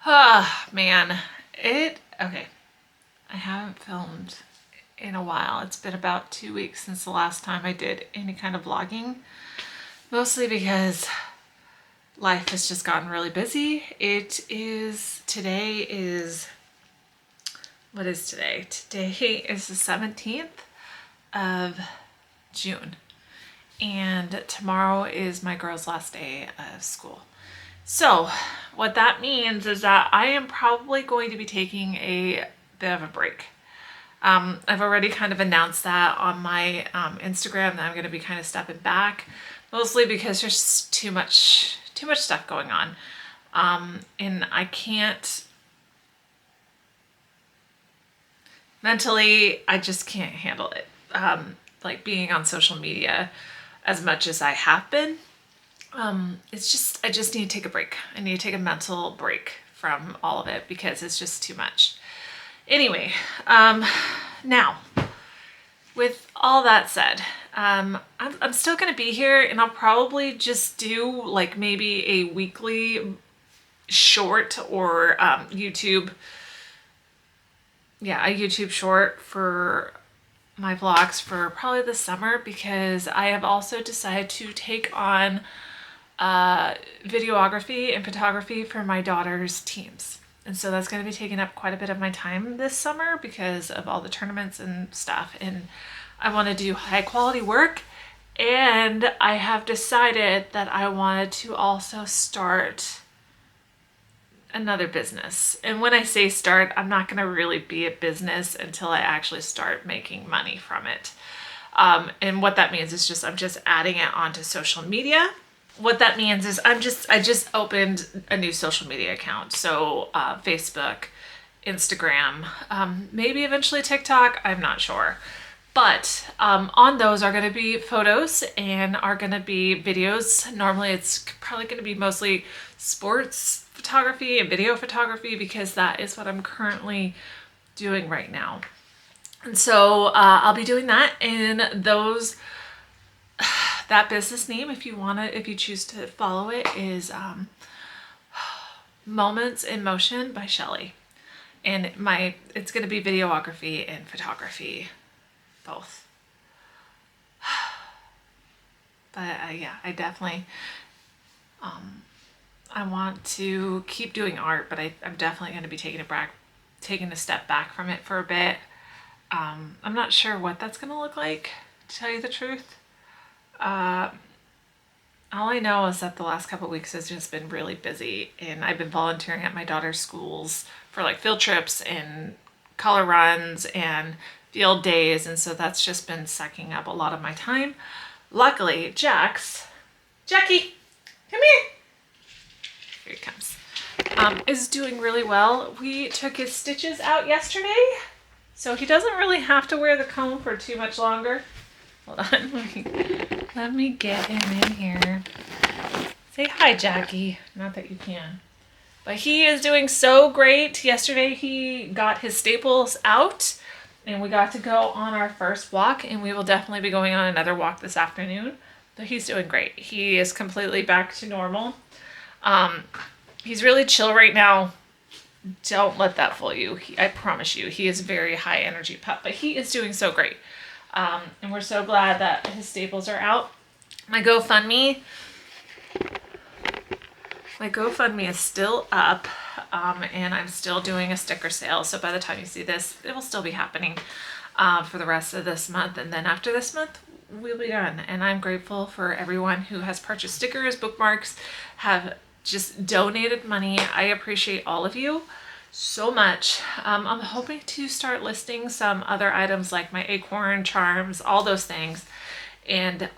Ah, man. Okay. I haven't filmed in a while. It's been about 2 weeks since the last time I did any kind of vlogging. Mostly because life has just gotten really busy. What is today? Today is the 17th of June. And tomorrow is my girl's last day of school. So what that means is that I am probably going to be taking a bit of a break. I've already kind of announced that on my Instagram that I'm going to be kind of stepping back, mostly because there's too much stuff going on, and I can't mentally. I just can't handle it. Like being on social media as much as I have been. I just need to take a break. I need to take a mental break from all of it because it's just too much. Anyway, now, with all that said, I'm still going to be here, and I'll probably just do like maybe a weekly short or a YouTube short for my vlogs for probably the summer, because I have also decided to take on videography and photography for my daughter's teams. And so that's going to be taking up quite a bit of my time this summer because of all the tournaments and stuff. And I want to do high quality work. And I have decided that I wanted to also start another business. And when I say start, I'm not going to really be a business until I actually start making money from it. And what that means is I'm just adding it onto social media. What that means is I just opened a new social media account. So Facebook, Instagram, maybe eventually TikTok, I'm not sure. But on those are going to be photos and are going to be videos. Normally it's probably going to be mostly sports photography and video photography because that is what I'm currently doing right now. And so I'll be doing that, and that business name, if you choose to follow it, is Moments in Motion by Shelly. And it's going to be videography and photography, both. But yeah, I definitely, I want to keep doing art, but I'm definitely going to be taking a step back from it for a bit. I'm not sure what that's going to look like, to tell you the truth. All I know is that the last couple of weeks has just been really busy, and I've been volunteering at my daughter's schools for like field trips and color runs and field days, and so that's just been sucking up a lot of my time. Luckily, Jackie, come here. Here he comes. Is doing really well. We took his stitches out yesterday, so he doesn't really have to wear the comb for too much longer. Hold on, let me get him in here. Say hi, Jackie. Not that you can. But he is doing so great. Yesterday he got his staples out, and we got to go on our first walk, and we will definitely be going on another walk this afternoon. But he's doing great. He is completely back to normal. He's really chill right now. Don't let that fool you. I promise you, he is a very high energy pup, but he is doing so great. And we're so glad that his staples are out. My GoFundMe is still up, and I'm still doing a sticker sale. So by the time you see this, it will still be happening for the rest of this month. And then after this month, we'll be done. And I'm grateful for everyone who has purchased stickers, bookmarks, have just donated money. I appreciate all of you so much. I'm hoping to start listing some other items like my acorn charms, all those things. And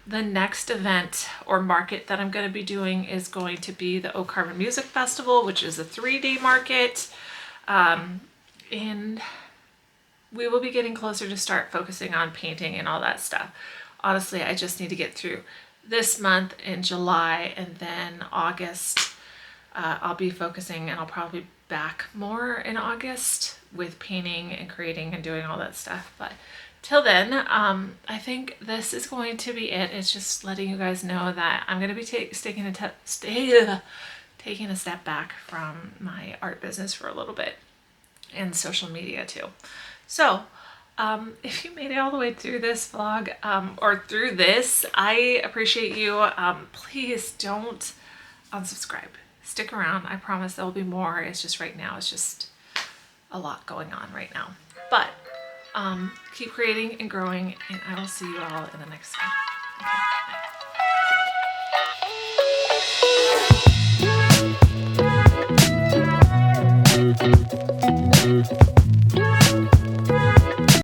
the next event or market that I'm going to be doing is going to be the Oak Harbor Music Festival, which is a 3-day market. And we will be getting closer to start focusing on painting and all that stuff. Honestly, I just need to get through this month in July, and then August I'll be focusing, and I'll probably back more in August with painting and creating and doing all that stuff. But till then, I think this is going to be it. It's just letting you guys know that I'm going to be taking a step back from my art business for a little bit, and social media too. So if you made it all the way through this vlog, or through this, I appreciate you. Please don't unsubscribe. Stick around. I promise there will be more. It's just right now, it's just a lot going on right now. But keep creating and growing, and I will see you all in the next one. Okay, bye.